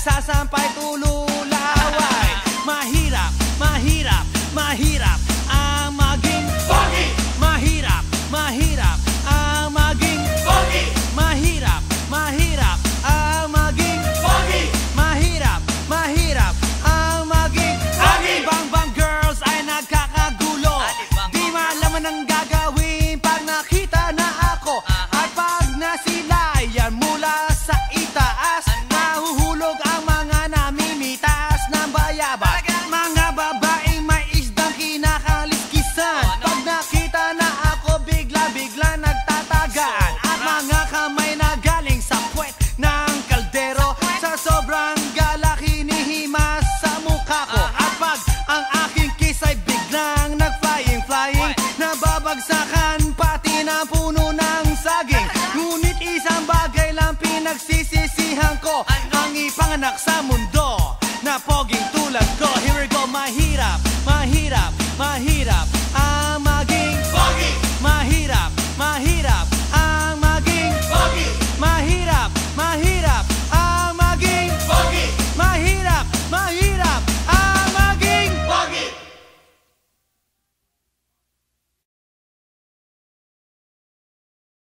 nagsasampay tululaway. Mahirap, mahirap, mahirap ang maging pogi. Mahirap, mahirap ang maging pogi. Mahirap, mahirap ang maging pogi. Mahirap, mahirap ang maging pogi. Bang bang girls ay nagkakagulo. Di malaman ang gagawin pag nakita na ako. At pag nasilayan mula sa itaas, nahuhulog ang mga namimitas ng bayabas. Mga babaeng may isdang kinakaliskisan. Pag nakita na ako, bigla-bigla nagtatagaan. At mga kamay na galing sa puwet ng kaldero, sa sobrang galak hinihimas sa mukha ko. At pag ang aking kiss ay biglang nag-flying, nababagsakan pati na puno ng saging. Ngunit isang bagay lang pinagsisisihan ko, ang ipanganak sa mundo na poging